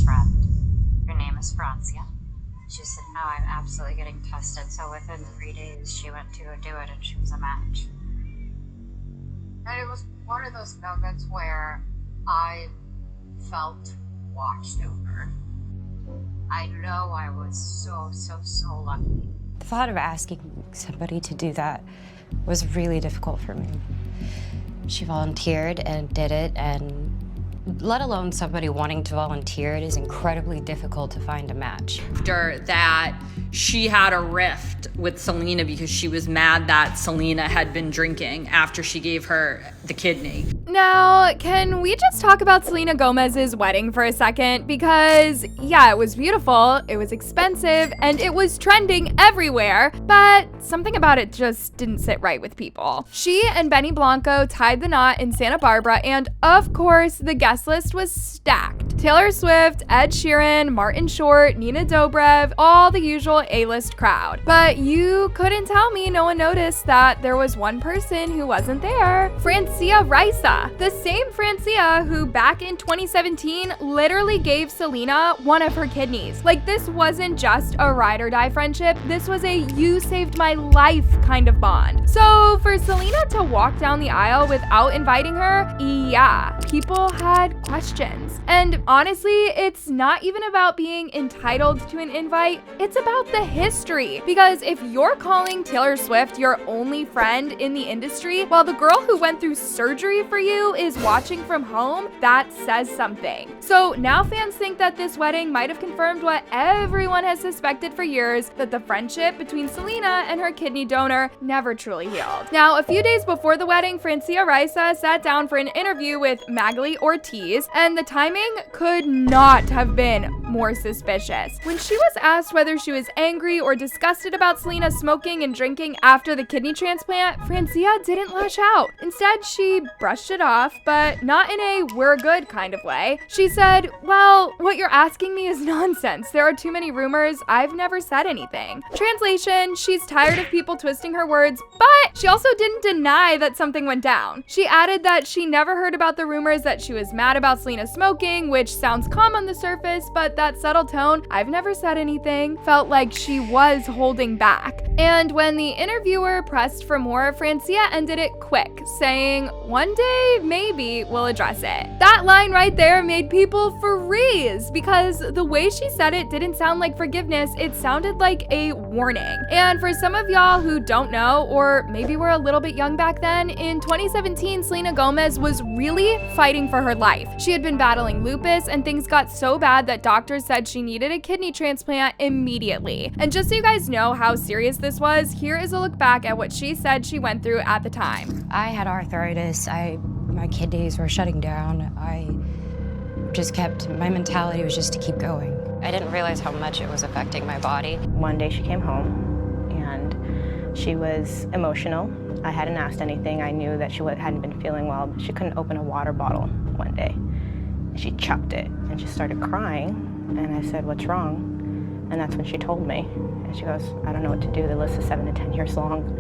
best friend. Her name is Francia. She said, no, I'm absolutely getting tested. So within 3 days, she went to go do it, and she was a match. And it was one of those moments where I felt watched over. I know I was so lucky. The thought of asking somebody to do that was really difficult for me. She volunteered and did it, and let alone somebody wanting to volunteer, it is incredibly difficult to find a match. After that, she had a rift with Selena because she was mad that Selena had been drinking after she gave her the kidney. Now, can we just talk about Selena Gomez's wedding for a second? Because, yeah, it was beautiful, it was expensive, and it was trending everywhere, but something about it just didn't sit right with people. She and Benny Blanco tied the knot in Santa Barbara, and of course, the guest list was stacked. Taylor Swift, Ed Sheeran, Martin Short, Nina Dobrev, all the usual A-list crowd. But you couldn't tell me no one noticed that there was one person who wasn't there. Francia Raisa, the same Francia who back in 2017 literally gave Selena one of her kidneys. Like, this wasn't just a ride or die friendship, this was a you saved my life kind of bond. So for Selena to walk down the aisle without inviting her, yeah, people had questions. And honestly, it's not even about being entitled to an invite, it's about the history. Because if you're calling Taylor Swift your only friend in the industry, while the girl who went through surgery for you is watching from home, that says something. So now fans think that this wedding might have confirmed what everyone has suspected for years, that the friendship between Selena and her kidney donor never truly healed. Now, a few days before the wedding, Francia Raisa sat down for an interview with Magali Ortiz, and the timing could not have been more suspicious. When she was asked whether she was angry or disgusted about Selena smoking and drinking after the kidney transplant, Francia didn't lash out. Instead, she brushed it off, but not in a we're good kind of way. She said, well, what you're asking me is nonsense. There are too many rumors. I've never said anything. Translation, she's tired of people twisting her words, but she also didn't deny that something went down. She added that she never heard about the rumors that she was mad about Selena smoking, which sounds calm on the surface, but that subtle tone, I've never said anything, felt like she was holding back. And when the interviewer pressed for more, Francia ended it quick, saying, one day, maybe we'll address it. That line right there made people freeze, because the way she said it didn't sound like forgiveness, it sounded like a warning. And for some of y'all who don't know, or maybe were a little bit young back then, in 2017, Selena Gomez was really fighting for her life. She had been battling lupus, and things got so bad that doctors said she needed a kidney transplant immediately. And just so you guys know how serious this was, here is a look back at what she said she went through at the time. I had arthritis, my kidneys were shutting down. My mentality was just to keep going. I didn't realize how much it was affecting my body. One day she came home and she was emotional. I hadn't asked anything. I knew that she hadn't been feeling well. She couldn't open a water bottle one day. She chucked it and she started crying. And I said, what's wrong? And that's when she told me. And she goes, I don't know what to do. The list is 7 to 10 years long.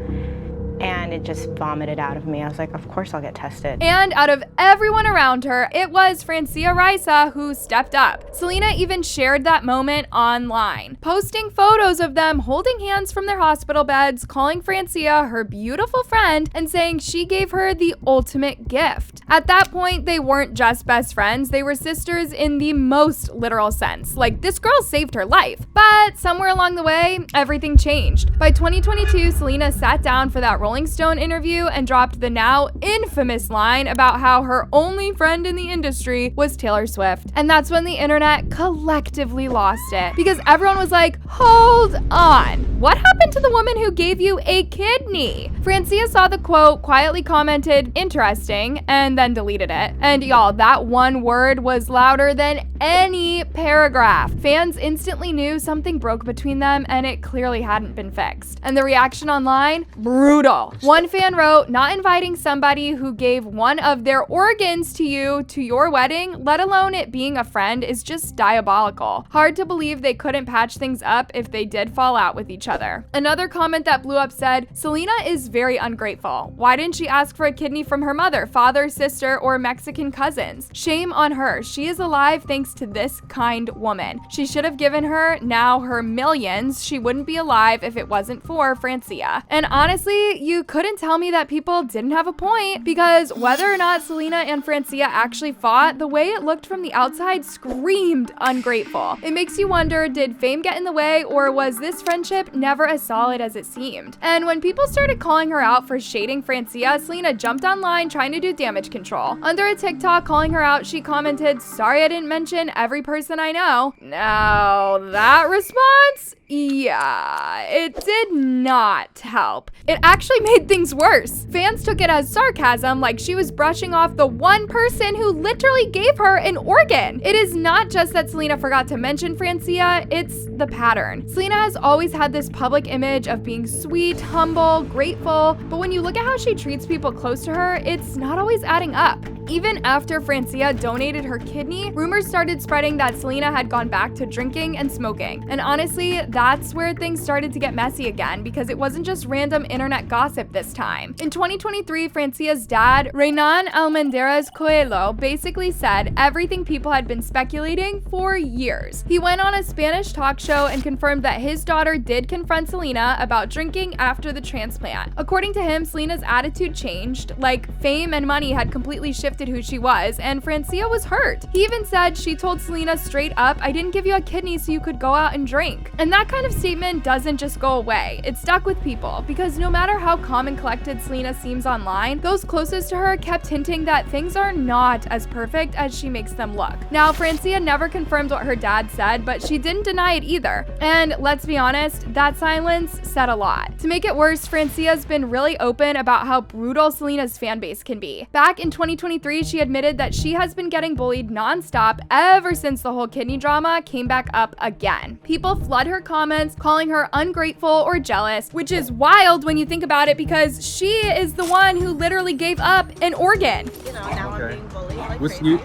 And it just vomited out of me. I was like, of course I'll get tested. And out of everyone around her, it was Francia Raisa who stepped up. Selena even shared that moment online, posting photos of them holding hands from their hospital beds, calling Francia her beautiful friend, and saying she gave her the ultimate gift. At that point, they weren't just best friends, they were sisters in the most literal sense. Like, this girl saved her life. But somewhere along the way, everything changed. By 2022, Selena sat down for that Rolling Stone interview and dropped the now infamous line about how her only friend in the industry was Taylor Swift. And that's when the internet collectively lost it, because everyone was like, hold on, what happened to the woman who gave you a kidney? Francia saw the quote, quietly commented, interesting, and then deleted it. And y'all, that one word was louder than any paragraph. Fans instantly knew something broke between them, and it clearly hadn't been fixed. And the reaction online? Brutal. One fan wrote, not inviting somebody who gave one of their organs to you to your wedding, let alone it being a friend, is just diabolical. Hard to believe they couldn't patch things up if they did fall out with each other. Another comment that blew up said, Selena is very ungrateful. Why didn't she ask for a kidney from her mother, father, sister, or Mexican cousins? Shame on her. She is alive thanks thanks to this kind woman. She should have given her now her millions. She wouldn't be alive if it wasn't for Francia. And honestly, you couldn't tell me that people didn't have a point, because whether or not Selena and Francia actually fought, the way it looked from the outside screamed ungrateful. It makes you wonder, did fame get in the way, or was this friendship never as solid as it seemed? And when people started calling her out for shading Francia, Selena jumped online trying to do damage control. Under a TikTok calling her out, she commented, "Sorry I didn't mention every person I know." Now, that response, yeah, it did not help. It actually made things worse. Fans took it as sarcasm, like she was brushing off the one person who literally gave her an organ. It is not just that Selena forgot to mention Francia, it's the pattern. Selena has always had this public image of being sweet, humble, grateful, but when you look at how she treats people close to her, it's not always adding up. Even after Francia donated her kidney, rumors started spreading that Selena had gone back to drinking and smoking. And honestly, that's where things started to get messy again, because it wasn't just random internet gossip this time. In 2023, Francia's dad, Renan Almendarez Coelho, basically said everything people had been speculating for years. He went on a Spanish talk show and confirmed that his daughter did confront Selena about drinking after the transplant. According to him, Selena's attitude changed, like fame and money had completely shifted who she was, and Francia was hurt. He even said she told Selena straight up, "I didn't give you a kidney so you could go out and drink." And that kind of statement doesn't just go away. It stuck with people, because no matter how calm and collected Selena seems online, those closest to her kept hinting that things are not as perfect as she makes them look. Now, Francia never confirmed what her dad said, but she didn't deny it either. And let's be honest, that silence said a lot. To make it worse, Francia's been really open about how brutal Selena's fan base can be. Back in 2023, she admitted that she has been getting bullied nonstop ever since the whole kidney drama came back up again. People flood her comments, calling her ungrateful or jealous, which is wild when you think about it, because she is the one who literally gave up an organ. You know, now I'm being bullied like What's crazy.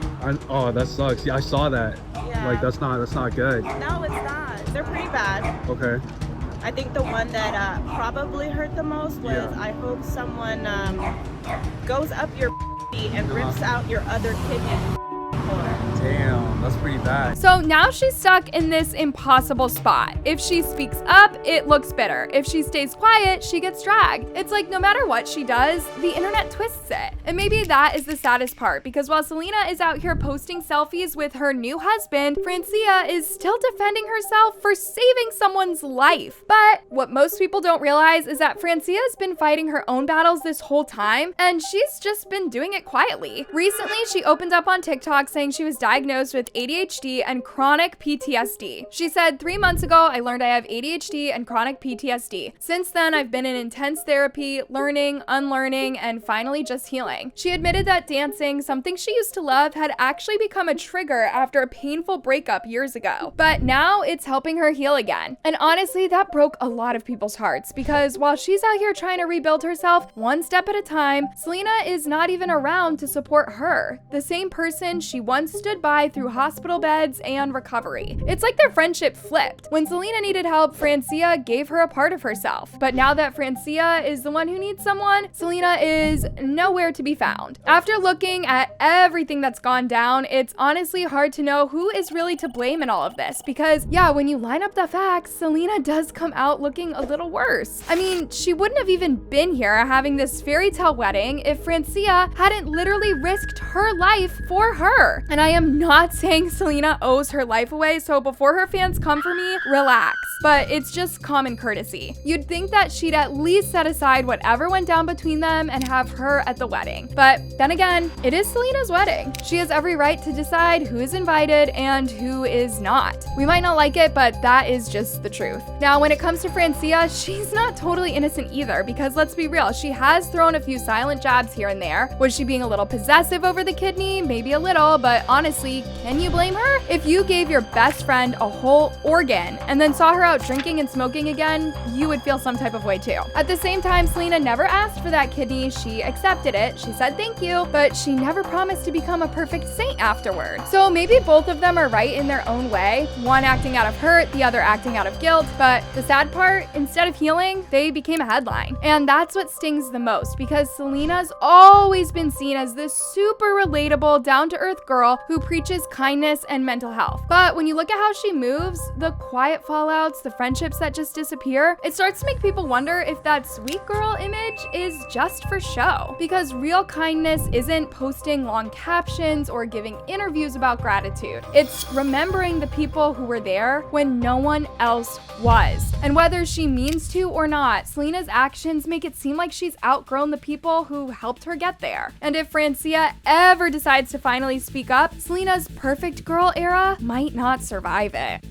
oh, that sucks. Yeah, I saw that. Yeah. Like, that's not good. No, it's not. They're pretty bad. Okay. I think the one that probably hurt the most was, Yeah. I hope someone goes up your and rips out your other kidney. Damn, that's pretty bad. So now she's stuck in this impossible spot. If she speaks up, it looks bitter. If she stays quiet, she gets dragged. It's like no matter what she does, the internet twists it. And maybe that is the saddest part, because while Selena is out here posting selfies with her new husband, Francia is still defending herself for saving someone's life. But what most people don't realize is that Francia has been fighting her own battles this whole time, and she's just been doing it quietly. Recently, she opened up on TikTok saying she was diagnosed with ADHD and chronic PTSD. She said, 3 months ago, I learned I have ADHD and chronic PTSD. Since then, I've been in intense therapy, learning, unlearning, and finally just healing. She admitted that dancing, something she used to love, had actually become a trigger after a painful breakup years ago. But now it's helping her heal again. And honestly, that broke a lot of people's hearts, because while she's out here trying to rebuild herself one step at a time, Selena is not even around to support her, the same person she once stood by through hospital beds and recovery. It's like their friendship flipped. When Selena needed help, Francia gave her a part of herself. But now that Francia is the one who needs someone, Selena is nowhere to be found. After looking at everything that's gone down, it's honestly hard to know who is really to blame in all of this, because yeah, when you line up the facts, Selena does come out looking a little worse. I mean, she wouldn't have even been here having this fairy tale wedding if Francia hadn't literally risked her life for her. And I am not saying Selena owes her life away, so before her fans come for me, relax. But it's just common courtesy. You'd think that she'd at least set aside whatever went down between them and have her at the wedding. But then again, it is Selena's wedding. She has every right to decide who is invited and who is not. We might not like it, but that is just the truth. Now, when it comes to Francia, she's not totally innocent either, because let's be real, she has thrown a few silent jabs here and there. Was she being a little possessive over the kidney? Maybe a little, but honestly, can you blame her? If you gave your best friend a whole organ and then saw her out drinking and smoking again, you would feel some type of way too. At the same time, Selena never asked for that kidney. She accepted it. She said thank you, but she never promised to become a perfect saint afterward. So maybe both of them are right in their own way, one acting out of hurt, the other acting out of guilt, but the sad part, instead of healing, they became a headline. And that's what stings the most, because Selena's always been seen as this super relatable, down-to-earth girl who preaches kindness and mental health. But when you look at how she moves, the quiet fallouts, the friendships that just disappear, it starts to make people wonder if that sweet girl image is just for show. Because real kindness isn't posting long captions or giving interviews about gratitude. It's remembering the people who were there when no one else was. And whether she means to or not, Selena's actions make it seem like she's outgrown the people who helped her get there. And if Francia ever decides to finally speak up, Selena's perfect girl era might not survive it.